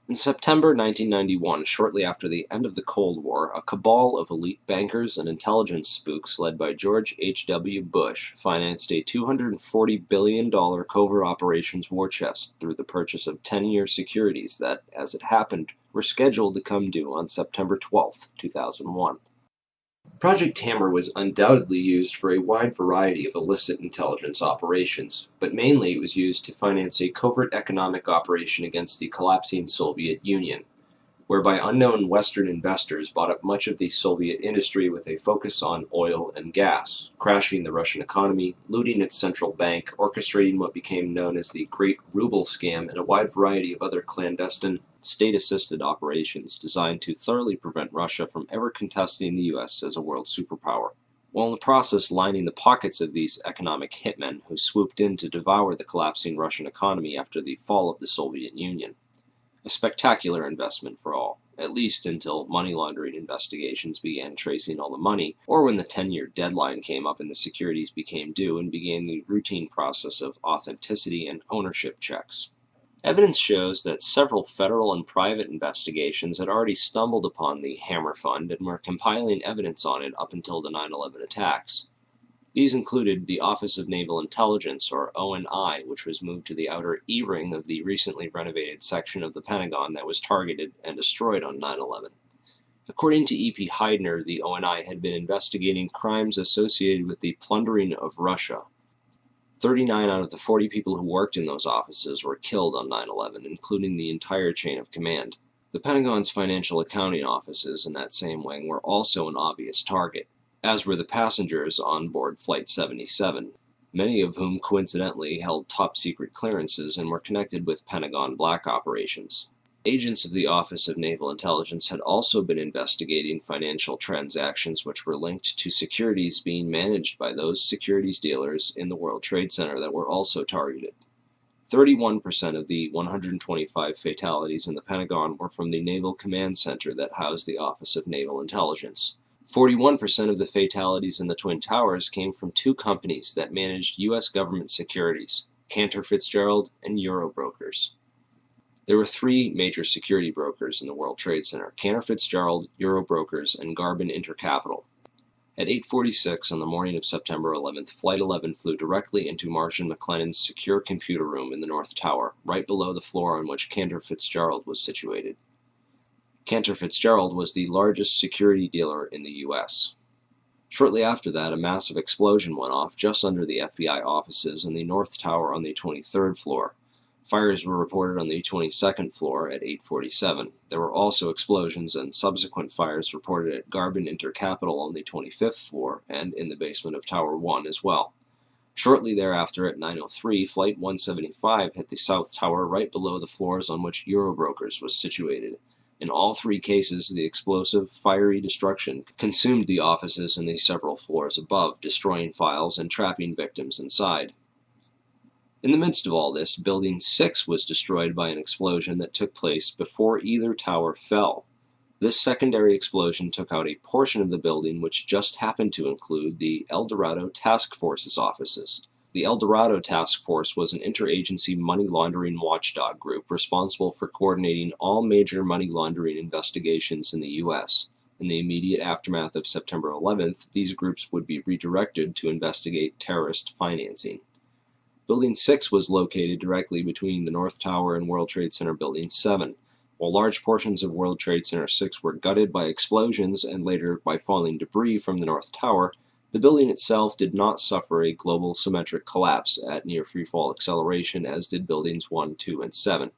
In September 1991, shortly after the end of the Cold War, a cabal of elite bankers and intelligence spooks led by George H.W. Bush financed a $240 billion covert operations war chest through the purchase of 10-year securities that, as it happened, were scheduled to come due on September 12, 2001. Project Hammer was undoubtedly used for a wide variety of illicit intelligence operations, but mainly it was used to finance a covert economic operation against the collapsing Soviet Union, whereby unknown Western investors bought up much of the Soviet industry with a focus on oil and gas, crashing the Russian economy, looting its central bank, orchestrating what became known as the Great Ruble Scam, and a wide variety of other clandestine, state-assisted operations designed to thoroughly prevent Russia from ever contesting the U.S. as a world superpower, while in the process lining the pockets of these economic hitmen who swooped in to devour the collapsing Russian economy after the fall of the Soviet Union. A spectacular investment for all, at least until money laundering investigations began tracing all the money, or when the 10-year deadline came up and the securities became due and began the routine process of authenticity and ownership checks. Evidence shows that several federal and private investigations had already stumbled upon the Hammer Fund and were compiling evidence on it up until the 9/11 attacks. These included the Office of Naval Intelligence, or ONI, which was moved to the outer E-ring of the recently renovated section of the Pentagon that was targeted and destroyed on 9/11. According to E.P. Heidner, the ONI had been investigating crimes associated with the plundering of Russia. 39 out of the 40 people who worked in those offices were killed on 9/11, including the entire chain of command. The Pentagon's financial accounting offices in that same wing were also an obvious target, as were the passengers on board Flight 77, many of whom coincidentally held top-secret clearances and were connected with Pentagon black operations. Agents of the Office of Naval Intelligence had also been investigating financial transactions which were linked to securities being managed by those securities dealers in the World Trade Center that were also targeted. 31% of the 125 fatalities in the Pentagon were from the Naval Command Center that housed the Office of Naval Intelligence. 41% of the fatalities in the Twin Towers came from two companies that managed U.S. government securities, Cantor Fitzgerald and Eurobrokers. There were three major security brokers in the World Trade Center: Cantor Fitzgerald, Eurobrokers, and Garbin Intercapital. At 8:46 on the morning of September 11th, Flight 11 flew directly into Marshall McLennan's secure computer room in the North Tower, right below the floor on which Cantor Fitzgerald was situated. Cantor Fitzgerald was the largest security dealer in the U.S. Shortly after that, a massive explosion went off just under the FBI offices in the North Tower on the 23rd floor. Fires were reported on the 22nd floor at 8:47. There were also explosions and subsequent fires reported at Garbin Intercapital on the 25th floor and in the basement of Tower 1 as well. Shortly thereafter, at 9:03, Flight 175 hit the South Tower right below the floors on which Eurobrokers was situated. In all three cases, the explosive, fiery destruction consumed the offices and the several floors above, destroying files and trapping victims inside. In the midst of all this, Building 6 was destroyed by an explosion that took place before either tower fell. This secondary explosion took out a portion of the building which just happened to include the El Dorado Task Force's offices. The El Dorado Task Force was an interagency money laundering watchdog group responsible for coordinating all major money laundering investigations in the U.S. In the immediate aftermath of September 11th, these groups would be redirected to investigate terrorist financing. Building 6 was located directly between the North Tower and World Trade Center Building 7. While large portions of World Trade Center 6 were gutted by explosions and later by falling debris from the North Tower, the building itself did not suffer a global symmetric collapse at near freefall acceleration as did Buildings 1, 2, and 7.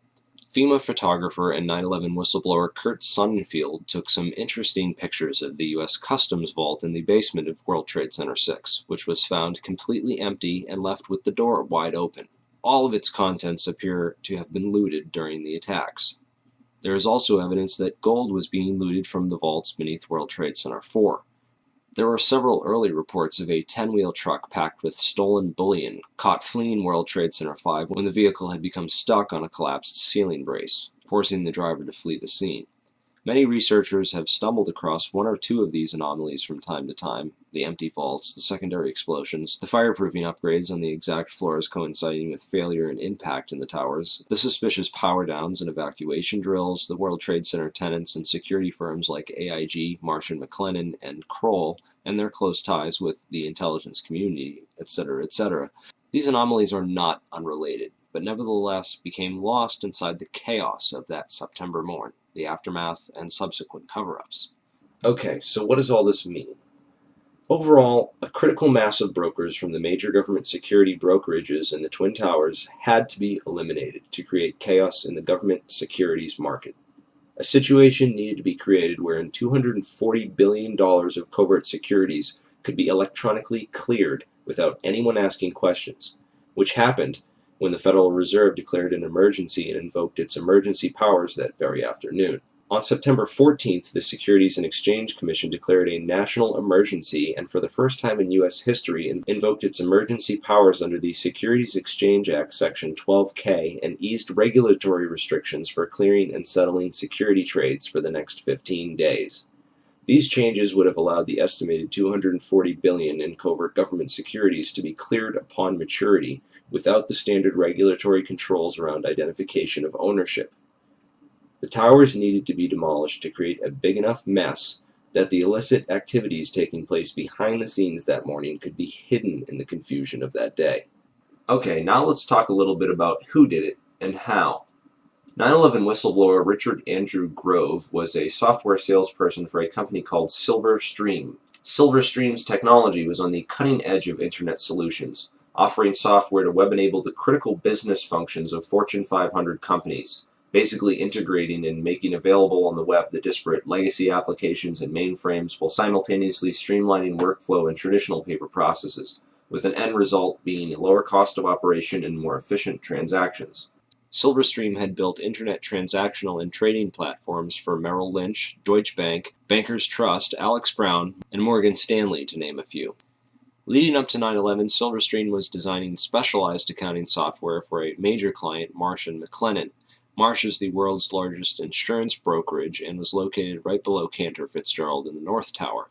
FEMA photographer and 9/11 whistleblower Kurt Sonnenfeld took some interesting pictures of the U.S. Customs vault in the basement of World Trade Center 6, which was found completely empty and left with the door wide open. All of its contents appear to have been looted during the attacks. There is also evidence that gold was being looted from the vaults beneath World Trade Center 4. There were several early reports of a 10-wheel truck packed with stolen bullion caught fleeing World Trade Center 5 when the vehicle had become stuck on a collapsed ceiling brace, forcing the driver to flee the scene. Many researchers have stumbled across one or two of these anomalies from time to time: the empty vaults, the secondary explosions, the fireproofing upgrades on the exact floors coinciding with failure and impact in the towers, the suspicious power downs and evacuation drills, the World Trade Center tenants and security firms like AIG, Marsh & McLennan, and Kroll, and their close ties with the intelligence community, etc., etc. These anomalies are not unrelated, but nevertheless became lost inside the chaos of that September morn, the aftermath, and subsequent cover-ups. Okay, so what does all this mean? Overall, a critical mass of brokers from the major government security brokerages in the Twin Towers had to be eliminated to create chaos in the government securities market. A situation needed to be created wherein $240 billion of covert securities could be electronically cleared without anyone asking questions, which happened when the Federal Reserve declared an emergency and invoked its emergency powers that very afternoon. On September 14th, the Securities and Exchange Commission declared a national emergency and for the first time in U.S. history invoked its emergency powers under the Securities Exchange Act Section 12K and eased regulatory restrictions for clearing and settling security trades for the next 15 days. These changes would have allowed the estimated $240 billion in covert government securities to be cleared upon maturity without the standard regulatory controls around identification of ownership. The towers needed to be demolished to create a big enough mess that the illicit activities taking place behind the scenes that morning could be hidden in the confusion of that day. Okay, now let's talk a little bit about who did it and how. 9/11 whistleblower Richard Andrew Grove was a software salesperson for a company called Silverstream. Silverstream's technology was on the cutting edge of Internet solutions, offering software to web-enable the critical business functions of Fortune 500 companies, basically integrating and making available on the web the disparate legacy applications and mainframes while simultaneously streamlining workflow and traditional paper processes, with an end result being a lower cost of operation and more efficient transactions. Silverstream had built internet transactional and trading platforms for Merrill Lynch, Deutsche Bank, Bankers Trust, Alex Brown, and Morgan Stanley, to name a few. Leading up to 9/11, Silverstream was designing specialized accounting software for a major client, Marsh & McLennan. Marsh is the world's largest insurance brokerage and was located right below Cantor Fitzgerald in the North Tower.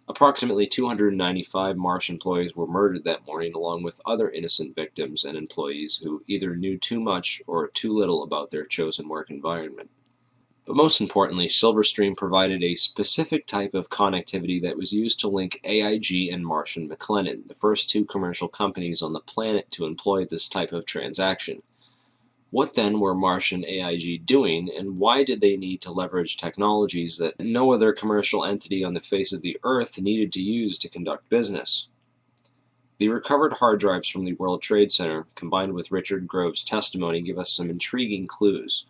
Approximately 295 Marsh employees were murdered that morning, along with other innocent victims and employees who either knew too much or too little about their chosen work environment. But most importantly, Silverstream provided a specific type of connectivity that was used to link AIG and Marsh & McLennan, the first two commercial companies on the planet to employ this type of transaction. What then were Marsh and AIG doing, and why did they need to leverage technologies that no other commercial entity on the face of the earth needed to use to conduct business? The recovered hard drives from the World Trade Center, combined with Richard Grove's testimony, give us some intriguing clues.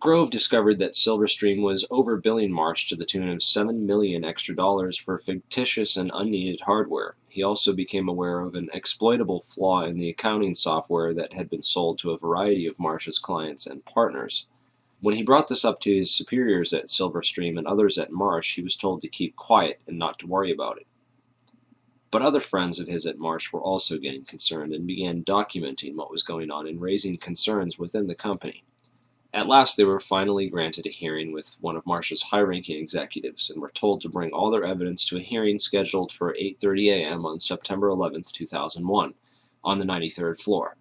Grove discovered that Silverstream was overbilling Marsh to the tune of $7 million extra for fictitious and unneeded hardware. He also became aware of an exploitable flaw in the accounting software that had been sold to a variety of Marsh's clients and partners. When he brought this up to his superiors at Silverstream and others at Marsh, he was told to keep quiet and not to worry about it. But other friends of his at Marsh were also getting concerned and began documenting what was going on and raising concerns within the company. At last, they were finally granted a hearing with one of Marsh's high-ranking executives and were told to bring all their evidence to a hearing scheduled for 8:30 a.m. on September 11, 2001, on the 93rd floor.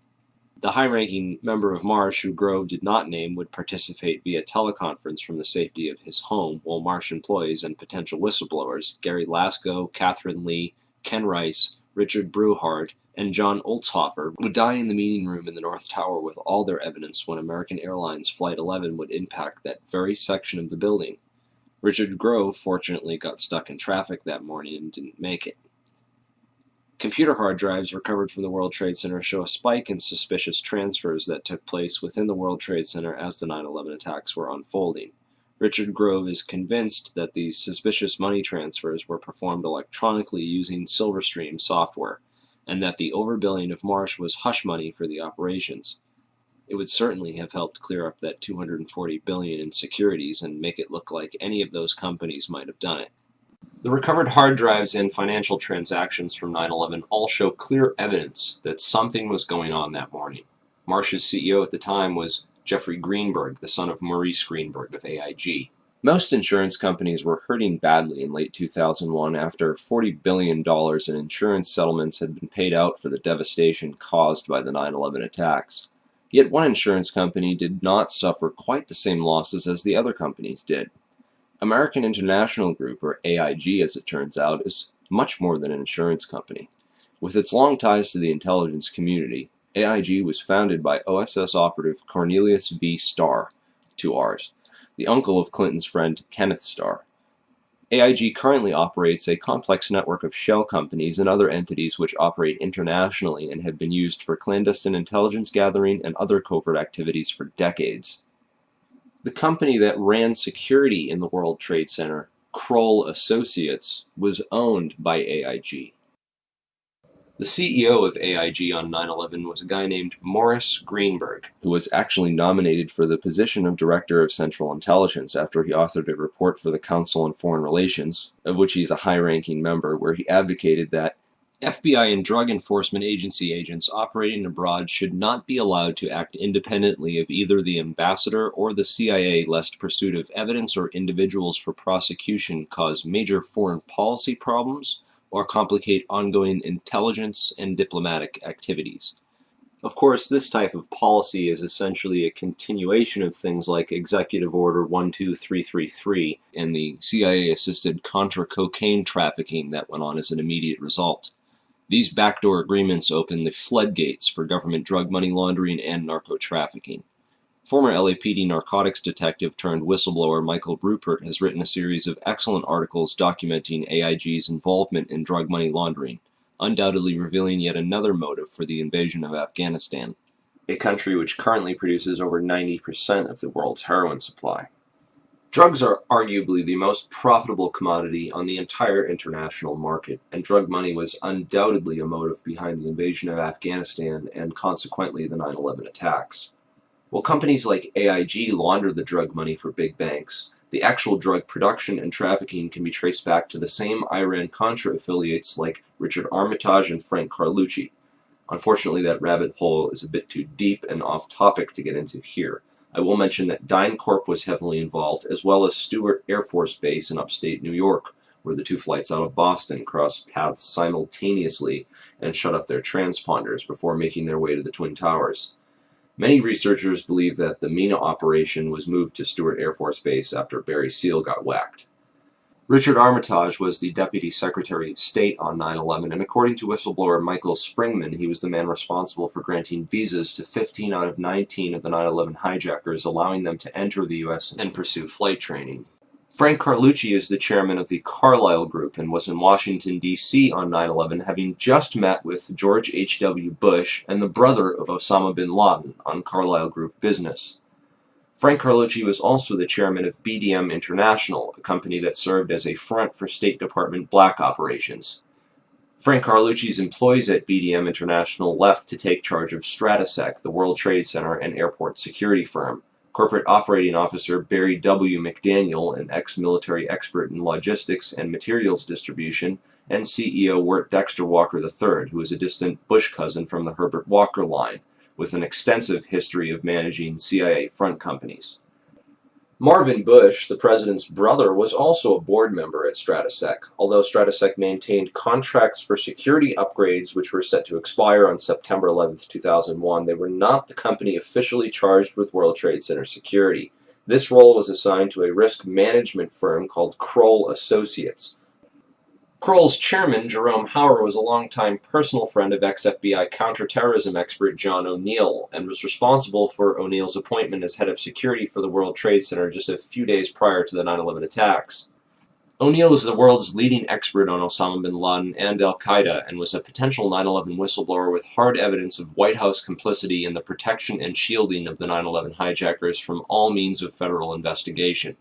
The high-ranking member of Marsh, who Grove did not name, would participate via teleconference from the safety of his home, while Marsh employees and potential whistleblowers, Gary Lasko, Catherine Lee, Ken Rice, Richard Breuhardt, and John Oltzhofer, would die in the meeting room in the North Tower with all their evidence when American Airlines Flight 11 would impact that very section of the building. Richard Grove fortunately got stuck in traffic that morning and didn't make it. Computer hard drives recovered from the World Trade Center show a spike in suspicious transfers that took place within the World Trade Center as the 9/11 attacks were unfolding. Richard Grove is convinced that these suspicious money transfers were performed electronically using Silverstream software, and that the overbilling of Marsh was hush money for the operations. It would certainly have helped clear up that $240 billion in securities and make it look like any of those companies might have done it. The recovered hard drives and financial transactions from 9/11 all show clear evidence that something was going on that morning. Marsh's CEO at the time was Jeffrey Greenberg, the son of Maurice Greenberg of AIG. Most insurance companies were hurting badly in late 2001 after $40 billion in insurance settlements had been paid out for the devastation caused by the 9/11 attacks. Yet one insurance company did not suffer quite the same losses as the other companies did. American International Group, or AIG as it turns out, is much more than an insurance company. With its long ties to the intelligence community, AIG was founded by OSS operative Cornelius V. Starr, 2 R's, the uncle of Clinton's friend Kenneth Starr. AIG currently operates a complex network of shell companies and other entities which operate internationally and have been used for clandestine intelligence gathering and other covert activities for decades. The company that ran security in the World Trade Center, Kroll Associates, was owned by AIG. The CEO of AIG on 9/11 was a guy named Morris Greenberg, who was actually nominated for the position of Director of Central Intelligence after he authored a report for the Council on Foreign Relations, of which he is a high-ranking member, where he advocated that FBI and Drug Enforcement Agency agents operating abroad should not be allowed to act independently of either the ambassador or the CIA, lest pursuit of evidence or individuals for prosecution cause major foreign policy problems or complicate ongoing intelligence and diplomatic activities. Of course, this type of policy is essentially a continuation of things like Executive Order 12333 and the CIA-assisted Contra cocaine trafficking that went on as an immediate result. These backdoor agreements open the floodgates for government drug money laundering and narco-trafficking. Former LAPD narcotics detective turned whistleblower Michael Rupert has written a series of excellent articles documenting AIG's involvement in drug money laundering, undoubtedly revealing yet another motive for the invasion of Afghanistan, a country which currently produces over 90% of the world's heroin supply. Drugs are arguably the most profitable commodity on the entire international market, and drug money was undoubtedly a motive behind the invasion of Afghanistan and consequently the 9/11 attacks. While companies like AIG launder the drug money for big banks, the actual drug production and trafficking can be traced back to the same Iran-Contra affiliates like Richard Armitage and Frank Carlucci. Unfortunately, that rabbit hole is a bit too deep and off-topic to get into here. I will mention that DynCorp was heavily involved, as well as Stewart Air Force Base in upstate New York, where the two flights out of Boston crossed paths simultaneously and shut off their transponders before making their way to the Twin Towers. Many researchers believe that the MENA operation was moved to Stewart Air Force Base after Barry Seal got whacked. Richard Armitage was the Deputy Secretary of State on 9/11, and according to whistleblower Michael Springman, he was the man responsible for granting visas to 15 out of 19 of the 9/11 hijackers, allowing them to enter the U.S. and pursue flight training. Frank Carlucci is the chairman of the Carlyle Group and was in Washington, D.C. on 9/11, having just met with George H.W. Bush and the brother of Osama bin Laden on Carlyle Group business. Frank Carlucci was also the chairman of BDM International, a company that served as a front for State Department black operations. Frank Carlucci's employees at BDM International left to take charge of Stratosec, the World Trade Center and airport security firm. Corporate Operating Officer Barry W. McDaniel, an ex-military expert in logistics and materials distribution, and CEO Wirt Dexter Walker III, who is a distant Bush cousin from the Herbert Walker line, with an extensive history of managing CIA front companies. Marvin Bush, the president's brother, was also a board member at Stratosec, although Stratosec maintained contracts for security upgrades which were set to expire on September 11, 2001. They were not the company officially charged with World Trade Center security. This role was assigned to a risk management firm called Kroll Associates. Kroll's chairman, Jerome Hauer, was a longtime personal friend of ex-FBI counterterrorism expert John O'Neill and was responsible for O'Neill's appointment as head of security for the World Trade Center just a few days prior to the 9/11 attacks. O'Neill was the world's leading expert on Osama bin Laden and al-Qaeda and was a potential 9/11 whistleblower with hard evidence of White House complicity in the protection and shielding of the 9/11 hijackers from all means of federal investigation.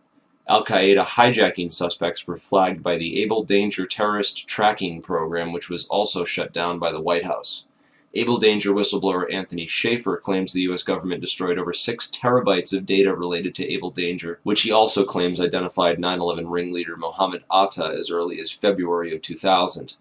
Al-Qaeda hijacking suspects were flagged by the Able Danger terrorist tracking program, which was also shut down by the White House. Able Danger whistleblower Anthony Schaefer claims the U.S. government destroyed over 6 terabytes of data related to Able Danger, which he also claims identified 9/11 ringleader Mohammed Atta as early as February of 2000.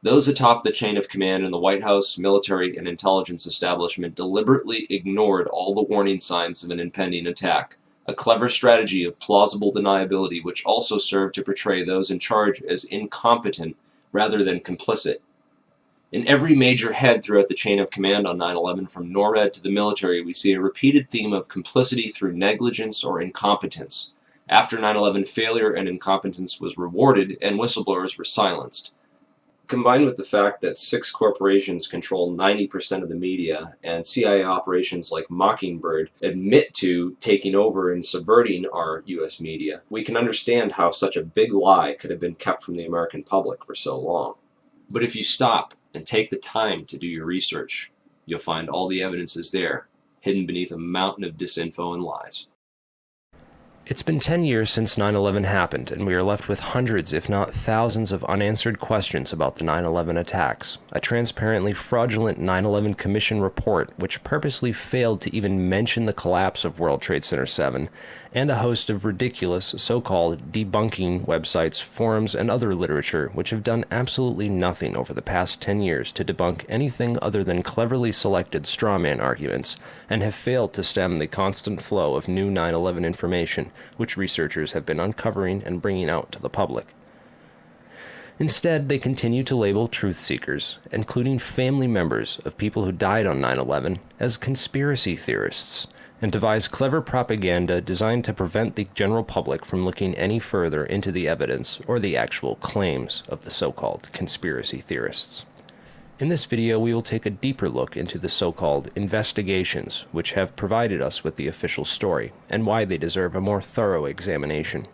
Those atop the chain of command in the White House, military, and intelligence establishment deliberately ignored all the warning signs of an impending attack, a clever strategy of plausible deniability which also served to portray those in charge as incompetent rather than complicit. In every major head throughout the chain of command on 9/11, from NORAD to the military, we see a repeated theme of complicity through negligence or incompetence. After 9/11, failure and incompetence was rewarded, and whistleblowers were silenced. Combined with the fact that 6 corporations control 90% of the media, and CIA operations like Mockingbird admit to taking over and subverting our US media, we can understand how such a big lie could have been kept from the American public for so long. But if you stop and take the time to do your research, you'll find all the evidence is there, hidden beneath a mountain of disinfo and lies. It's been 10 years since 9/11 happened, and we are left with hundreds, if not thousands, of unanswered questions about the 9/11 attacks. A transparently fraudulent 9/11 Commission report, which purposely failed to even mention the collapse of World Trade Center 7, and a host of ridiculous, so-called debunking websites, forums, and other literature, which have done absolutely nothing over the past 10 years to debunk anything other than cleverly selected strawman arguments, and have failed to stem the constant flow of new 9/11 information, which researchers have been uncovering and bringing out to the public. Instead, they continue to label truth seekers, including family members of people who died on 9/11, as conspiracy theorists, and devise clever propaganda designed to prevent the general public from looking any further into the evidence or the actual claims of the so-called conspiracy theorists. In this video, we will take a deeper look into the so-called investigations, which have provided us with the official story, and why they deserve a more thorough examination.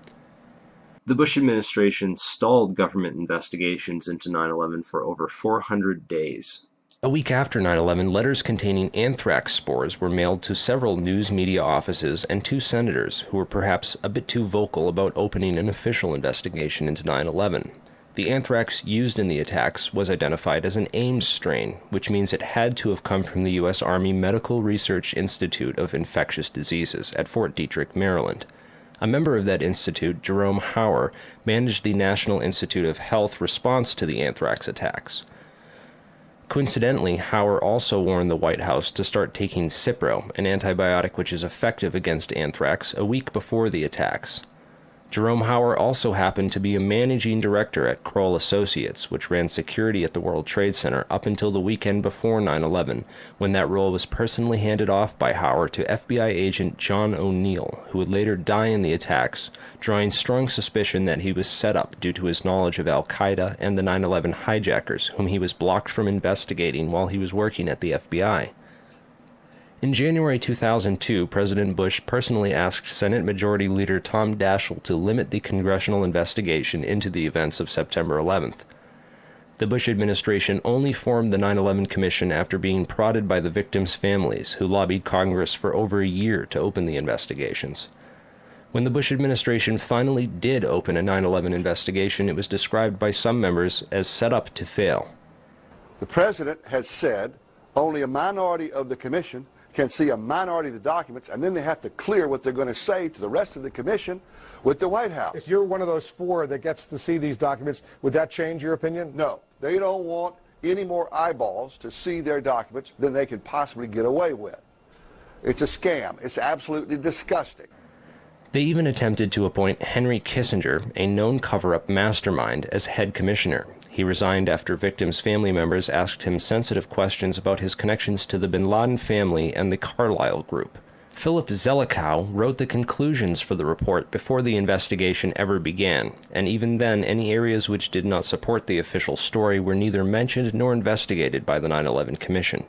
The Bush administration stalled government investigations into 9/11 for over 400 days. A week after 9/11, letters containing anthrax spores were mailed to several news media offices and 2 senators who were perhaps a bit too vocal about opening an official investigation into 9/11. The anthrax used in the attacks was identified as an Ames strain, which means it had to have come from the U.S. Army Medical Research Institute of Infectious Diseases at Fort Detrick, Maryland. A member of that institute, Jerome Hauer, managed the National Institute of Health response to the anthrax attacks. Coincidentally, Hauer also warned the White House to start taking Cipro, an antibiotic which is effective against anthrax, a week before the attacks. Jerome Hauer also happened to be a managing director at Kroll Associates, which ran security at the World Trade Center up until the weekend before 9/11, when that role was personally handed off by Hauer to FBI agent John O'Neill, who would later die in the attacks, drawing strong suspicion that he was set up due to his knowledge of Al-Qaeda and the 9/11 hijackers, whom he was blocked from investigating while he was working at the FBI. In January 2002, President Bush personally asked Senate Majority Leader Tom Daschle to limit the congressional investigation into the events of September 11th. The Bush administration only formed the 9/11 Commission after being prodded by the victims' families, who lobbied Congress for over a year to open the investigations. When the Bush administration finally did open a 9/11 investigation, it was described by some members as set up to fail. The President has said only a minority of the Commission can see a minority of the documents, and then they have to clear what they're going to say to the rest of the Commission with the White House. If you're one of those 4 that gets to see these documents, would that change your opinion? No. They don't want any more eyeballs to see their documents than they can possibly get away with. It's a scam. It's absolutely disgusting. They even attempted to appoint Henry Kissinger, a known cover-up mastermind, as head commissioner. He resigned after victims' family members asked him sensitive questions about his connections to the bin Laden family and the Carlyle Group. Philip Zelikow wrote the conclusions for the report before the investigation ever began, and even then any areas which did not support the official story were neither mentioned nor investigated by the 9/11 Commission.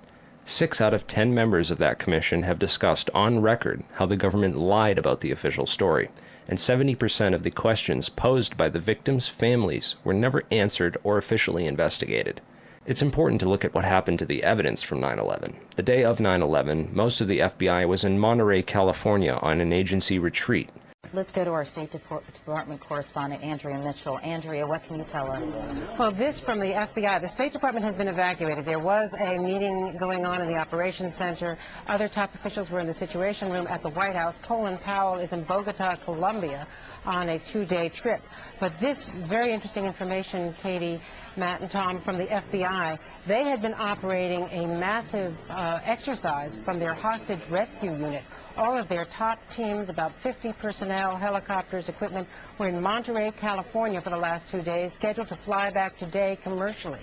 6 out of 10 members of that commission have discussed on record how the government lied about the official story, and 70% of the questions posed by the victims' families were never answered or officially investigated. It's important to look at what happened to the evidence from 9/11. The day of 9/11, most of the FBI was in Monterey, California on an agency retreat. Let's go to our State Department correspondent, Andrea Mitchell. Andrea, what can you tell us? Well, this from the FBI. The State Department has been evacuated. There was a meeting going on in the Operations Center. Other top officials were in the Situation Room at the White House. Colin Powell is in Bogota, Colombia, on a 2-day trip. But this very interesting information, Katie, Matt, and Tom, from the FBI, they had been operating a massive exercise from their hostage rescue unit All of their top teams, about 50 personnel, helicopters, equipment, were in Monterey, California for the last 2 days, scheduled to fly back today commercially.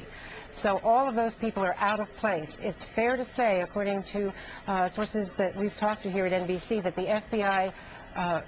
So all of those people are out of place. It's fair to say, according to sources that we've talked to here at NBC, that the FBI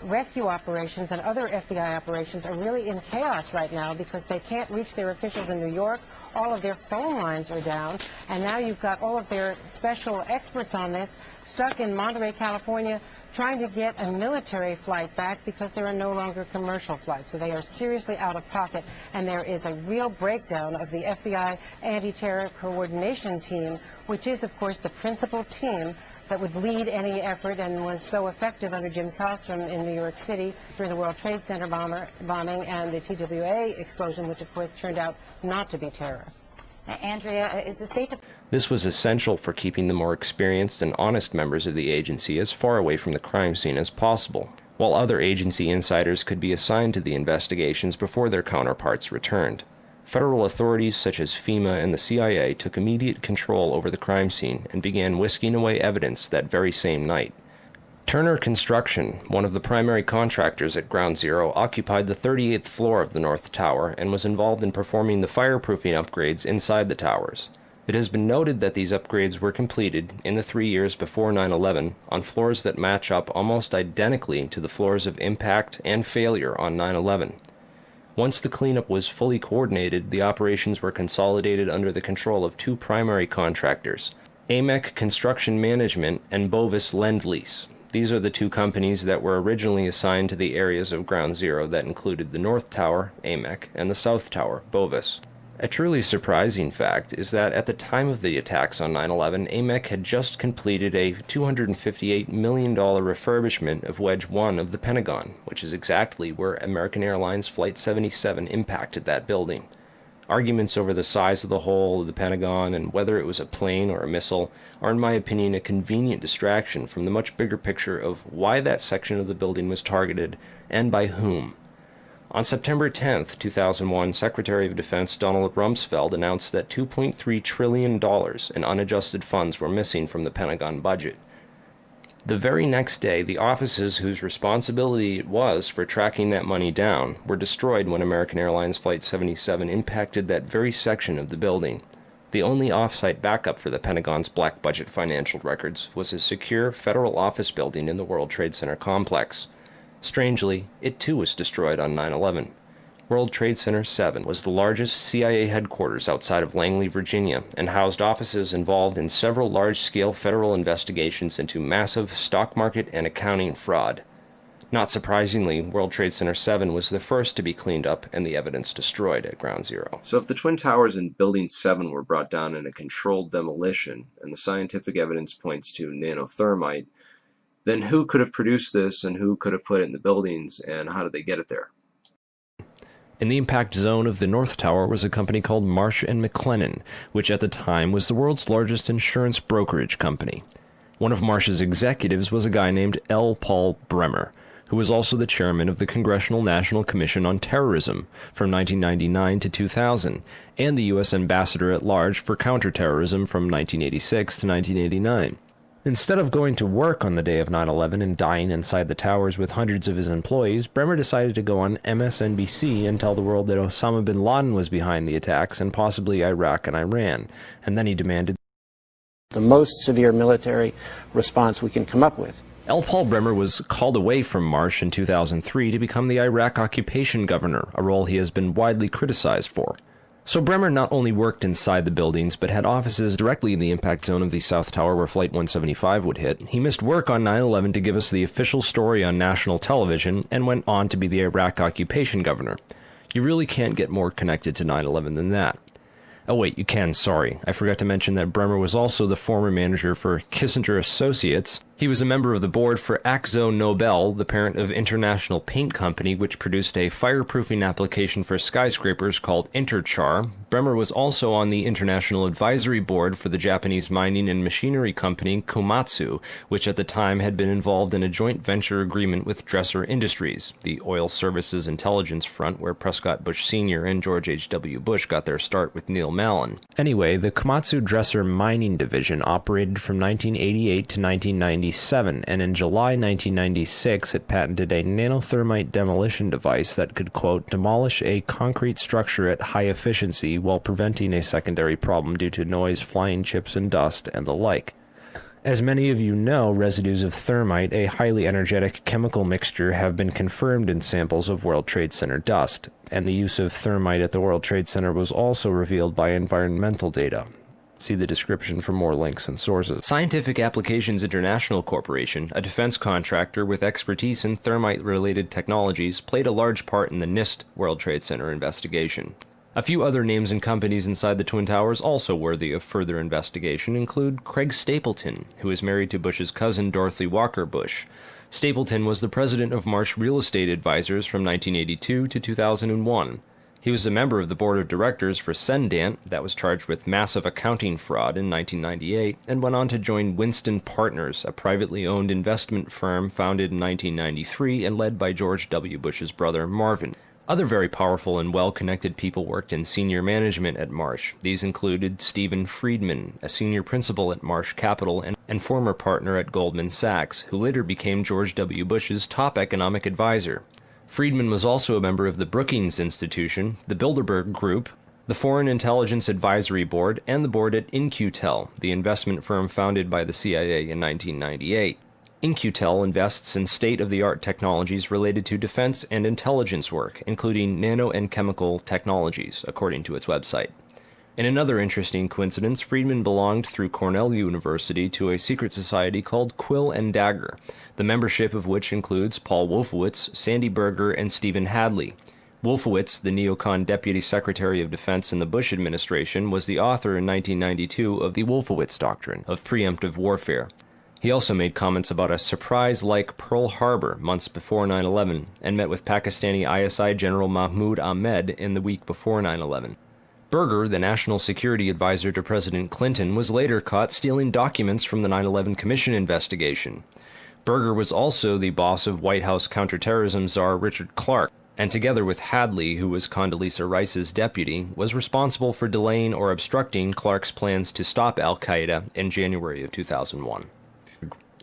rescue operations and other FBI operations are really in chaos right now because they can't reach their officials in New York. All of their phone lines are down, and now you've got all of their special experts on this stuck in Monterey, California, trying to get a military flight back because there are no longer commercial flights. So they are seriously out of pocket, and there is a real breakdown of the FBI anti-terror coordination team, which is, of course, the principal team that would lead any effort and was so effective under Jim Kallstrom in New York City during the World Trade Center bombing and the TWA explosion, which, of course, turned out not to be terror. Andrea, is the State Department... This was essential for keeping the more experienced and honest members of the agency as far away from the crime scene as possible, while other agency insiders could be assigned to the investigations before their counterparts returned. Federal authorities such as FEMA and the CIA took immediate control over the crime scene and began whisking away evidence that very same night. Turner Construction, one of the primary contractors at Ground Zero, occupied the 38th floor of the North Tower and was involved in performing the fireproofing upgrades inside the towers. It has been noted that these upgrades were completed in the 3 years before 9/11 on floors that match up almost identically to the floors of impact and failure on 9/11. Once the cleanup was fully coordinated, the operations were consolidated under the control of two primary contractors, AMEC Construction Management and Bovis Lend-Lease. These are the two companies that were originally assigned to the areas of Ground Zero that included the North Tower, AMEC, and the South Tower, Bovis. A truly surprising fact is that at the time of the attacks on 9/11, AMEC had just completed a $258 million refurbishment of Wedge 1 of the Pentagon, which is exactly where American Airlines Flight 77 impacted that building. Arguments over the size of the hole of the Pentagon and whether it was a plane or a missile are, in my opinion, a convenient distraction from the much bigger picture of why that section of the building was targeted and by whom. On September 10, 2001, Secretary of Defense Donald Rumsfeld announced that $2.3 trillion in unadjusted funds were missing from the Pentagon budget. The very next day, the offices whose responsibility it was for tracking that money down were destroyed when American Airlines Flight 77 impacted that very section of the building. The only off-site backup for the Pentagon's black budget financial records was a secure federal office building in the World Trade Center complex. Strangely, it too was destroyed on 9/11. World Trade Center 7 was the largest CIA headquarters outside of Langley, Virginia, and housed offices involved in several large-scale federal investigations into massive stock market and accounting fraud. Not surprisingly, World Trade Center 7 was the first to be cleaned up and the evidence destroyed at Ground Zero. So if the Twin Towers in Building 7 were brought down in a controlled demolition, and the scientific evidence points to nanothermite, then who could have produced this and who could have put it in the buildings, and how did they get it there? In the impact zone of the North Tower was a company called Marsh & McLennan, which at the time was the world's largest insurance brokerage company. One of Marsh's executives was a guy named L. Paul Bremer, who was also the chairman of the Congressional National Commission on Terrorism from 1999 to 2000, and the U.S. ambassador at large for counterterrorism from 1986 to 1989. Instead of going to work on the day of 9/11 and dying inside the towers with hundreds of his employees, Bremer decided to go on MSNBC and tell the world that Osama bin Laden was behind the attacks and possibly Iraq and Iran, and then he demanded the most severe military response we can come up with. L. Paul Bremer was called away from Marsh in 2003 to become the Iraq occupation governor, a role he has been widely criticized for. So Bremer not only worked inside the buildings, but had offices directly in the impact zone of the South Tower where Flight 175 would hit. He missed work on 9/11 to give us the official story on national television, and went on to be the Iraq occupation governor. You really can't get more connected to 9/11 than that. Oh wait, you can, sorry. I forgot to mention that Bremer was also the former manager for Kissinger Associates. He was a member of the board for Akzo Nobel, the parent of International Paint Company, which produced a fireproofing application for skyscrapers called Interchar. Bremer was also on the International Advisory Board for the Japanese mining and machinery company Komatsu, which at the time had been involved in a joint venture agreement with Dresser Industries, the oil services intelligence front where Prescott Bush Sr. and George H.W. Bush got their start with Neil Mallon. Anyway, the Komatsu Dresser mining division operated from 1988 to 1998 1997, and in July 1996 it patented a nanothermite demolition device that could, quote, demolish a concrete structure at high efficiency while preventing a secondary problem due to noise, flying chips and dust, and the like. As many of you know, residues of thermite, a highly energetic chemical mixture, have been confirmed in samples of World Trade Center dust, and the use of thermite at the World Trade Center was also revealed by environmental data. See the description for more links and sources. Scientific Applications International Corporation, a defense contractor with expertise in thermite-related technologies, played a large part in the NIST World Trade Center investigation. A few other names and companies inside the Twin Towers also worthy of further investigation include Craig Stapleton, who is married to Bush's cousin Dorothy Walker Bush. Stapleton was the president of Marsh Real Estate Advisors from 1982 to 2001. He was a member of the board of directors for Sendant, that was charged with massive accounting fraud in 1998, and went on to join Winston Partners, a privately owned investment firm founded in 1993 and led by George W. Bush's brother Marvin. Other very powerful and well-connected people worked in senior management at Marsh. These included Stephen Friedman, a senior principal at Marsh Capital and former partner at Goldman Sachs, who later became George W. Bush's top economic advisor. Friedman was also a member of the Brookings Institution, the Bilderberg Group, the Foreign Intelligence Advisory Board, and the board at In-Q-Tel, the investment firm founded by the CIA in 1998. In-Q-Tel invests in state-of-the-art technologies related to defense and intelligence work, including nano and chemical technologies, according to its website. In another interesting coincidence, Friedman belonged through Cornell University to a secret society called Quill and Dagger, the membership of which includes Paul Wolfowitz, Sandy Berger, and Stephen Hadley. Wolfowitz, the neocon Deputy Secretary of Defense in the Bush administration, was the author in 1992 of the Wolfowitz Doctrine of preemptive warfare. He also made comments about a surprise-like Pearl Harbor months before 9/11 and met with Pakistani ISI General Mahmoud Ahmed in the week before 9/11. Berger, the national security advisor to President Clinton, was later caught stealing documents from the 9/11 Commission investigation. Berger was also the boss of White House counterterrorism czar Richard Clarke, and together with Hadley, who was Condoleezza Rice's deputy, was responsible for delaying or obstructing Clarke's plans to stop al-Qaeda in January of 2001.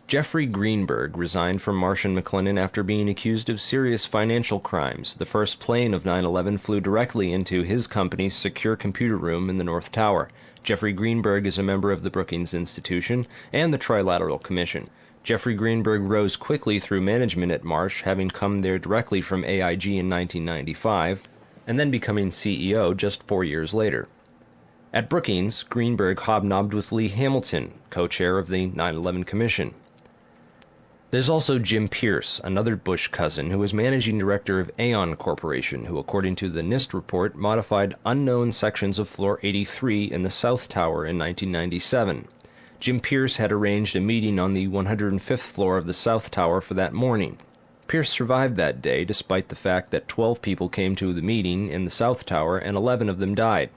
Jeffrey Greenberg resigned from Marsh & McLennan after being accused of serious financial crimes. The first plane of 9/11 flew directly into his company's secure computer room in the North Tower. Jeffrey Greenberg is a member of the Brookings Institution and the Trilateral Commission. Jeffrey Greenberg rose quickly through management at Marsh, having come there directly from AIG in 1995, and then becoming CEO just 4 years later. At Brookings, Greenberg hobnobbed with Lee Hamilton, co-chair of the 9/11 Commission. There's also Jim Pierce, another Bush cousin, who was managing director of Aon Corporation, who, according to the NIST report, modified unknown sections of Floor 83 in the South Tower in 1997. Jim Pierce had arranged a meeting on the 105th floor of the South Tower for that morning. Pierce survived that day, despite the fact that 12 people came to the meeting in the South Tower and 11 of them died.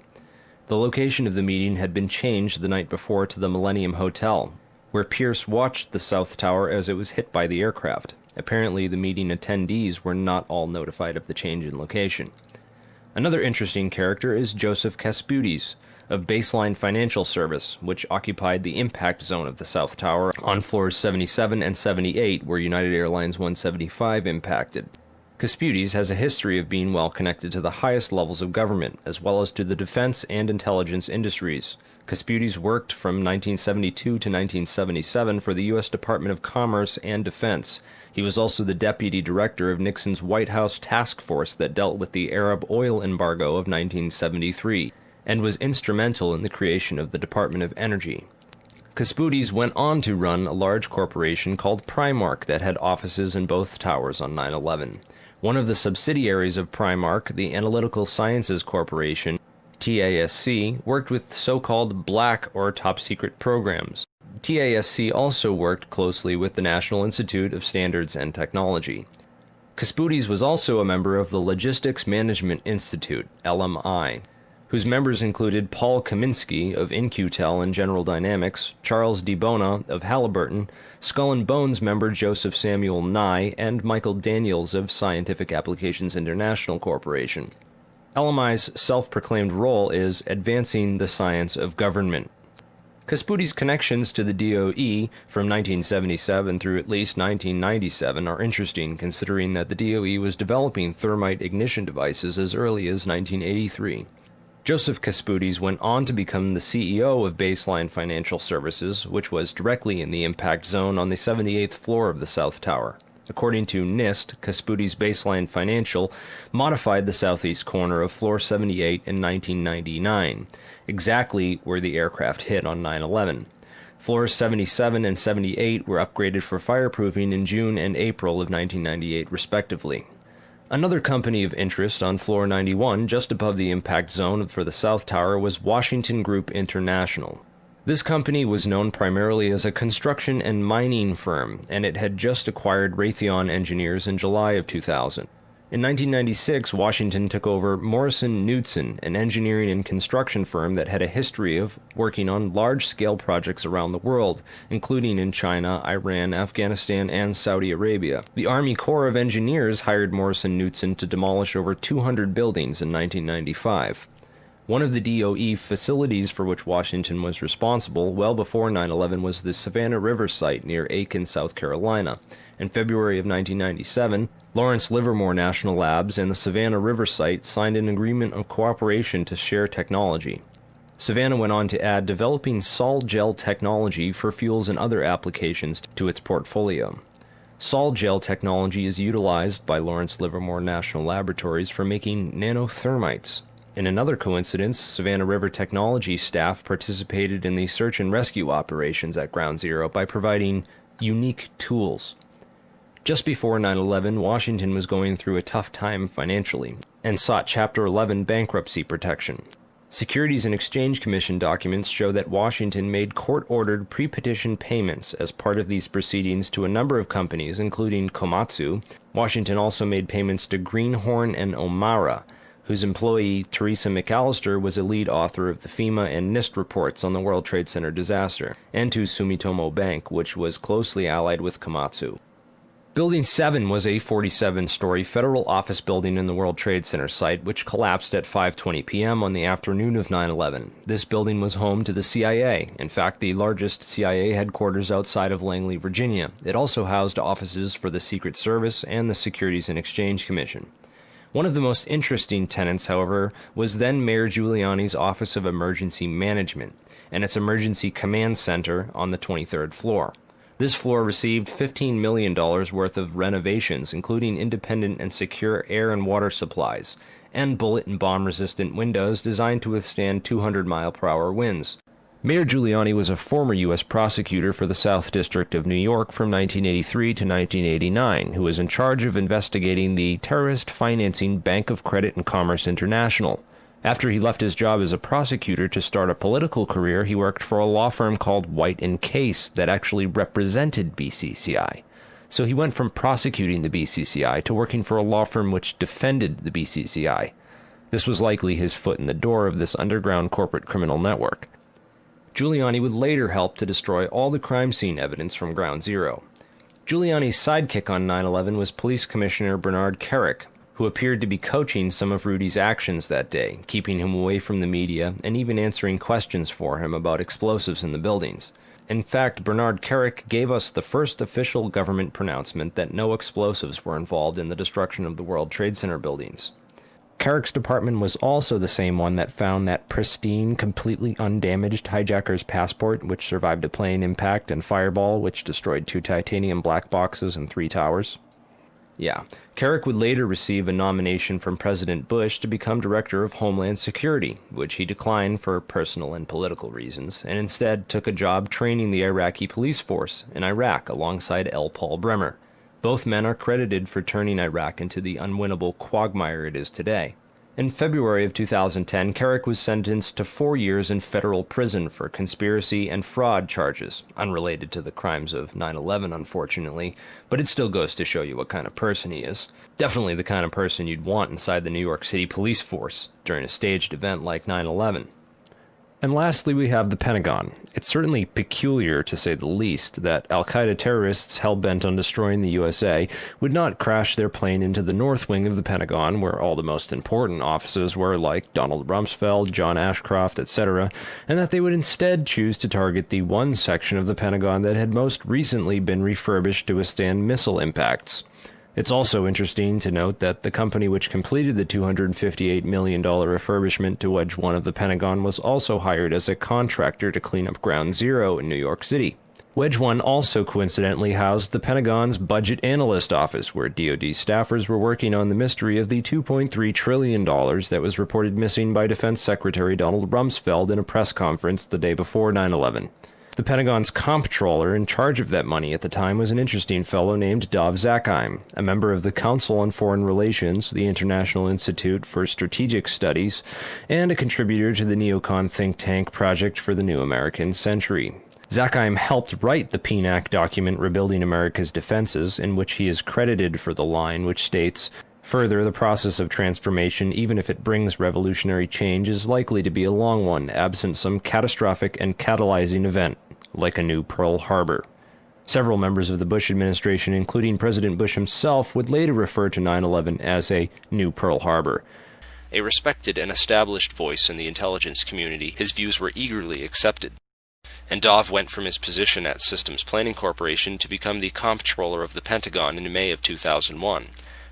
The location of the meeting had been changed the night before to the Millennium Hotel, where Pierce watched the South Tower as it was hit by the aircraft. Apparently, the meeting attendees were not all notified of the change in location. Another interesting character is Joseph Kasputis, of Baseline Financial Service, which occupied the impact zone of the South Tower on floors 77 and 78, where United Airlines 175 impacted. Kasputis has a history of being well connected to the highest levels of government, as well as to the defense and intelligence industries. Kasputis worked from 1972 to 1977 for the U.S. Department of Commerce and Defense. He was also the deputy director of Nixon's White House task force that dealt with the Arab oil embargo of 1973, and was instrumental in the creation of the Department of Energy. Kasputis went on to run a large corporation called Primark that had offices in both towers on 9/11. One of the subsidiaries of Primark, the Analytical Sciences Corporation, TASC, worked with so-called black or top-secret programs. TASC also worked closely with the National Institute of Standards and Technology. Kasputis was also a member of the Logistics Management Institute, LMI, whose members included Paul Kaminsky of In-Q-Tel and General Dynamics, Charles DiBona of Halliburton, Skull and Bones member Joseph Samuel Nye, and Michael Daniels of Scientific Applications International Corporation. LMI's self-proclaimed role is advancing the science of government. Casputi's connections to the DOE from 1977 through at least 1997 are interesting, considering that the DOE was developing thermite ignition devices as early as 1983. Joseph Casputi's went on to become the CEO of Baseline Financial Services, which was directly in the impact zone on the 78th floor of the South Tower. According to NIST, Casputi's Baseline Financial modified the southeast corner of Floor 78 in 1999, exactly where the aircraft hit on 9/11. Floors 77 and 78 were upgraded for fireproofing in June and April of 1998, respectively. Another company of interest on Floor 91, just above the impact zone for the South Tower, was Washington Group International. This company was known primarily as a construction and mining firm, and it had just acquired Raytheon Engineers in July of 2000. In 1996, Washington took over Morrison Knudsen, an engineering and construction firm that had a history of working on large-scale projects around the world, including in China, Iran, Afghanistan, and Saudi Arabia. The Army Corps of Engineers hired Morrison Knudsen to demolish over 200 buildings in 1995. One of the DOE facilities for which Washington was responsible well before 9/11 was the Savannah River site near Aiken, South Carolina. In February of 1997, Lawrence Livermore National Labs and the Savannah River site signed an agreement of cooperation to share technology. Savannah went on to add developing sol gel technology for fuels and other applications to its portfolio. Sol gel technology is utilized by Lawrence Livermore National Laboratories for making nanothermites. In another coincidence, Savannah River Technology staff participated in the search and rescue operations at Ground Zero by providing unique tools. Just before 9/11, Washington was going through a tough time financially and sought Chapter 11 bankruptcy protection. Securities and Exchange Commission documents show that Washington made court-ordered pre-petition payments as part of these proceedings to a number of companies, including Komatsu. Washington also made payments to Greenhorn and O'Mara, whose employee, Teresa McAllister, was a lead author of the FEMA and NIST reports on the World Trade Center disaster, and to Sumitomo Bank, which was closely allied with Komatsu. Building 7 was a 47-story federal office building in the World Trade Center site, which collapsed at 5:20 p.m. on the afternoon of 9/11. This building was home to the CIA, in fact the largest CIA headquarters outside of Langley, Virginia. It also housed offices for the Secret Service and the Securities and Exchange Commission. One of the most interesting tenants, however, was then Mayor Giuliani's Office of Emergency Management and its Emergency Command Center on the 23rd floor. This floor received $15 million worth of renovations, including independent and secure air and water supplies, and bullet and bomb-resistant windows designed to withstand 200-mile-per-hour winds. Mayor Giuliani was a former U.S. prosecutor for the South District of New York from 1983 to 1989, who was in charge of investigating the terrorist financing Bank of Credit and Commerce International. After he left his job as a prosecutor to start a political career, he worked for a law firm called White & Case that actually represented BCCI. So he went from prosecuting the BCCI to working for a law firm which defended the BCCI. This was likely his foot in the door of this underground corporate criminal network. Giuliani would later help to destroy all the crime scene evidence from Ground Zero. Giuliani's sidekick on 9/11 was Police Commissioner Bernard Kerik, who appeared to be coaching some of Rudy's actions that day, keeping him away from the media and even answering questions for him about explosives in the buildings. In fact, Bernard Kerik gave us the first official government pronouncement that no explosives were involved in the destruction of the World Trade Center buildings. Kerik's department was also the same one that found that pristine, completely undamaged hijacker's passport, which survived a plane impact, and Fireball, which destroyed 2 titanium black boxes and 3 towers. Yeah, Kerik would later receive a nomination from President Bush to become Director of Homeland Security, which he declined for personal and political reasons, and instead took a job training the Iraqi police force in Iraq alongside L. Paul Bremer. Both men are credited for turning Iraq into the unwinnable quagmire it is today. In February of 2010, Kerik was sentenced to 4 years in federal prison for conspiracy and fraud charges, unrelated to the crimes of 9/11, unfortunately, but it still goes to show you what kind of person he is. Definitely the kind of person you'd want inside the New York City police force during a staged event like 9/11. And lastly, we have the Pentagon. It's certainly peculiar, to say the least, that al-Qaeda terrorists hell-bent on destroying the USA would not crash their plane into the north wing of the Pentagon, where all the most important offices were, like Donald Rumsfeld, John Ashcroft, etc., and that they would instead choose to target the one section of the Pentagon that had most recently been refurbished to withstand missile impacts. It's also interesting to note that the company which completed the $258 million refurbishment to Wedge 1 of the Pentagon was also hired as a contractor to clean up Ground Zero in New York City. Wedge 1 also coincidentally housed the Pentagon's Budget Analyst Office, where DoD staffers were working on the mystery of the $2.3 trillion that was reported missing by Defense Secretary Donald Rumsfeld in a press conference the day before 9/11. The Pentagon's comptroller in charge of that money at the time was an interesting fellow named Dov Zakheim, a member of the Council on Foreign Relations, the International Institute for Strategic Studies, and a contributor to the neocon think tank Project for the New American Century. Zakheim helped write the PNAC document Rebuilding America's Defenses, in which he is credited for the line which states, "Further, the process of transformation, even if it brings revolutionary change, is likely to be a long one, absent some catastrophic and catalyzing event, like a new Pearl Harbor." Several members of the Bush administration, including President Bush himself, would later refer to 9/11 as a new Pearl Harbor. A respected and established voice in the intelligence community, his views were eagerly accepted. And Dov went from his position at Systems Planning Corporation to become the comptroller of the Pentagon in May of 2001.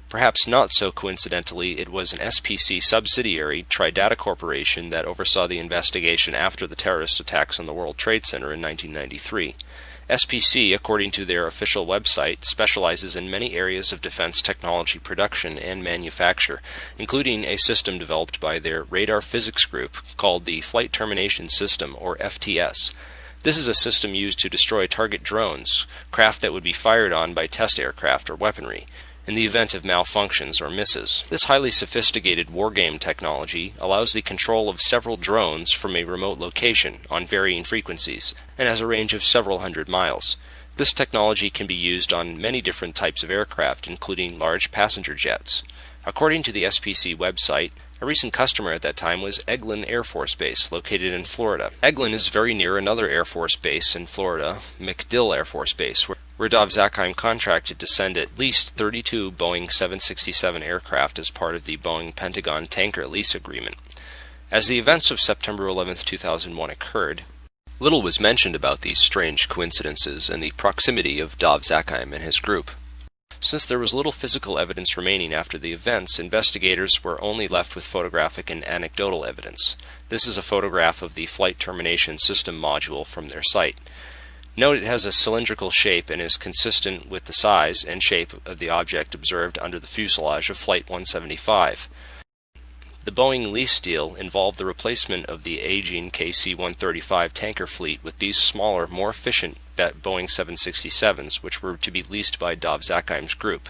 Perhaps not so coincidentally, it was an SPC subsidiary, Tridata Corporation, that oversaw the investigation after the terrorist attacks on the World Trade Center in 1993. SPC, according to their official website, specializes in many areas of defense technology production and manufacture, including a system developed by their radar physics group called the Flight Termination System, or FTS. This is a system used to destroy target drones, craft that would be fired on by test aircraft or weaponry, in the event of malfunctions or misses. This highly sophisticated wargame technology allows the control of several drones from a remote location on varying frequencies and has a range of several hundred miles. This technology can be used on many different types of aircraft, including large passenger jets. According to the SPC website, a recent customer at that time was Eglin Air Force Base, located in Florida. Eglin is very near another Air Force base in Florida, MacDill Air Force Base, where Dov Zakheim contracted to send at least 32 Boeing 767 aircraft as part of the Boeing Pentagon tanker lease agreement. As the events of September 11, 2001 occurred, little was mentioned about these strange coincidences and the proximity of Dov Zakheim and his group. Since there was little physical evidence remaining after the events, investigators were only left with photographic and anecdotal evidence. This is a photograph of the Flight Termination System module from their site. Note it has a cylindrical shape and is consistent with the size and shape of the object observed under the fuselage of Flight 175. The Boeing lease deal involved the replacement of the aging KC-135 tanker fleet with these smaller, more efficient Boeing 767s, which were to be leased by Dov Zakheim's group.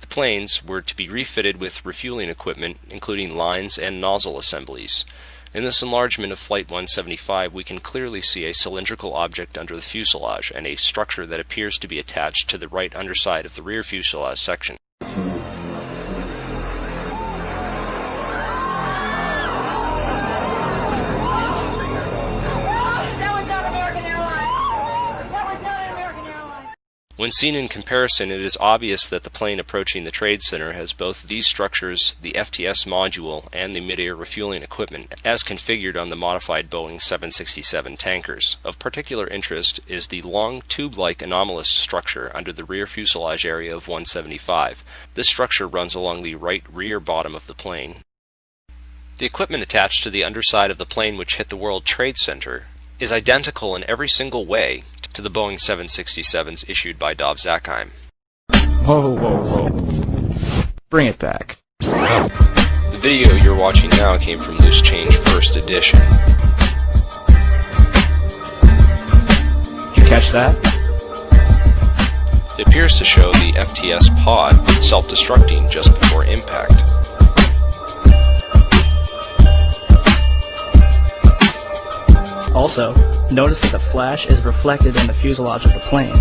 The planes were to be refitted with refueling equipment, including lines and nozzle assemblies. In this enlargement of Flight 175, we can clearly see a cylindrical object under the fuselage and a structure that appears to be attached to the right underside of the rear fuselage section. When seen in comparison, it is obvious that the plane approaching the Trade Center has both these structures, the FTS module, and the mid-air refueling equipment, as configured on the modified Boeing 767 tankers. Of particular interest is the long tube-like anomalous structure under the rear fuselage area of 175. This structure runs along the right rear bottom of the plane. The equipment attached to the underside of the plane which hit the World Trade Center is identical in every single way to the Boeing 767s issued by Dov Zakheim. Whoa, whoa, whoa. Bring it back. The video you're watching now came from Loose Change First Edition. Did you catch that? It appears to show the FTS pod self-destructing just before impact. Also, notice that the flash is reflected in the fuselage of the plane.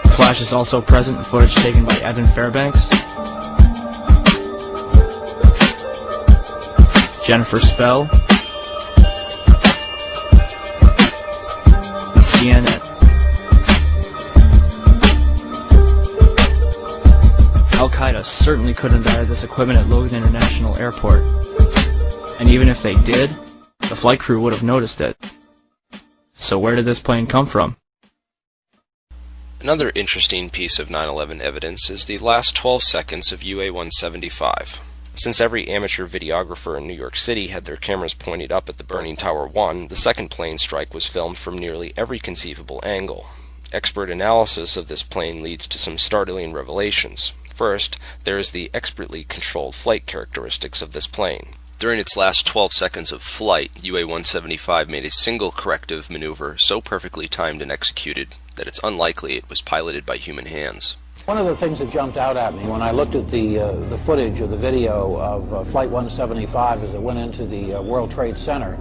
The flash is also present in footage taken by Evan Fairbanks, Jennifer Spell, CNN. Al-Qaeda certainly couldn't have added this equipment at Logan International Airport. And even if they did, the flight crew would have noticed it. So where did this plane come from? Another interesting piece of 9/11 evidence is the last 12 seconds of UA-175. Since every amateur videographer in New York City had their cameras pointed up at the burning Tower 1, the second plane strike was filmed from nearly every conceivable angle. Expert analysis of this plane leads to some startling revelations. First, there is the expertly controlled flight characteristics of this plane. During its last 12 seconds of flight, UA-175 made a single corrective maneuver so perfectly timed and executed that it's unlikely it was piloted by human hands. One of the things that jumped out at me when I looked at the footage of the video of Flight 175 as it went into the World Trade Center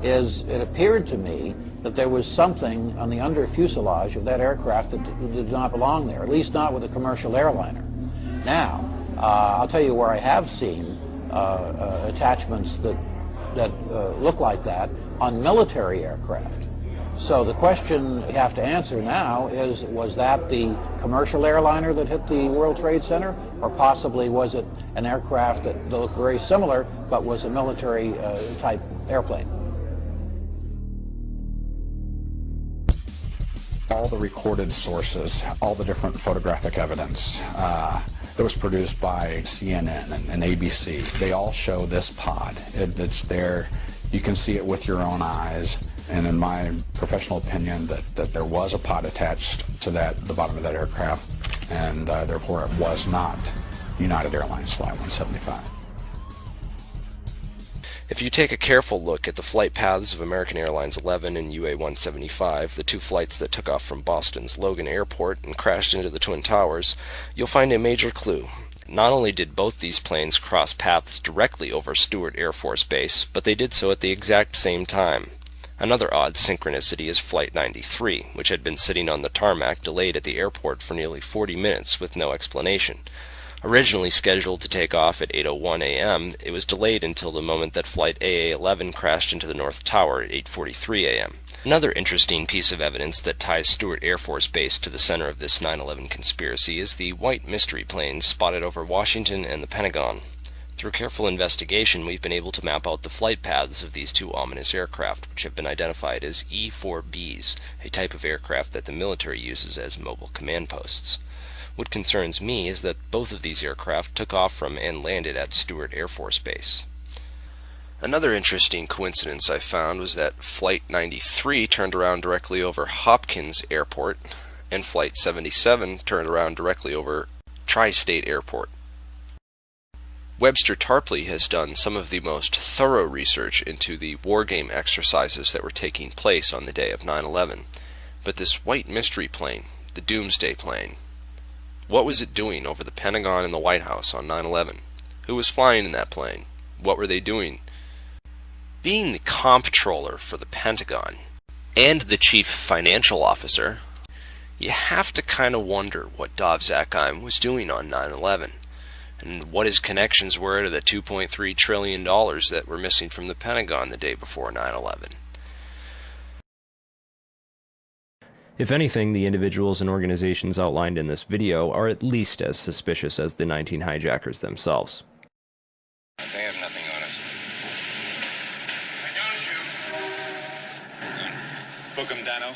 is it appeared to me that there was something on the under fuselage of that aircraft that did not belong there, at least not with a commercial airliner. Now, I'll tell you where I have seen attachments that look like that on military aircraft. So the question you have to answer now is, was that the commercial airliner that hit the World Trade Center, or possibly was it an aircraft that looked very similar but was a military type airplane? All the recorded sources, all the different photographic evidence that was produced by CNN and ABC, they all show this pod. It's there. You can see it with your own eyes. And in my professional opinion, that there was a pod attached to the bottom of that aircraft, and therefore it was not United Airlines Flight 175. If you take a careful look at the flight paths of American Airlines 11 and UA-175, the two flights that took off from Boston's Logan Airport and crashed into the Twin Towers, you'll find a major clue. Not only did both these planes cross paths directly over Stewart Air Force Base, but they did so at the exact same time. Another odd synchronicity is Flight 93, which had been sitting on the tarmac delayed at the airport for nearly 40 minutes with no explanation. Originally scheduled to take off at 8:01 a.m., it was delayed until the moment that Flight AA-11 crashed into the North Tower at 8:43 a.m. Another interesting piece of evidence that ties Stewart Air Force Base to the center of this 9/11 conspiracy is the white mystery planes spotted over Washington and the Pentagon. Through careful investigation, we've been able to map out the flight paths of these two ominous aircraft, which have been identified as E-4Bs, a type of aircraft that the military uses as mobile command posts. What concerns me is that both of these aircraft took off from and landed at Stewart Air Force Base. Another interesting coincidence I found was that Flight 93 turned around directly over Hopkins Airport, and Flight 77 turned around directly over Tri-State Airport. Webster Tarpley has done some of the most thorough research into the wargame exercises that were taking place on the day of 9/11. But this white mystery plane, the Doomsday plane, what was it doing over the Pentagon and the White House on 9/11? Who was flying in that plane? What were they doing? Being the comptroller for the Pentagon and the chief financial officer, you have to kind of wonder what Dov Zakheim was doing on 9/11. And what his connections were to the $2.3 trillion that were missing from the Pentagon the day before 9/11. If anything, the individuals and organizations outlined in this video are at least as suspicious as the 19 hijackers themselves. They have nothing on us. I don't shoot. Book 'em, Dano.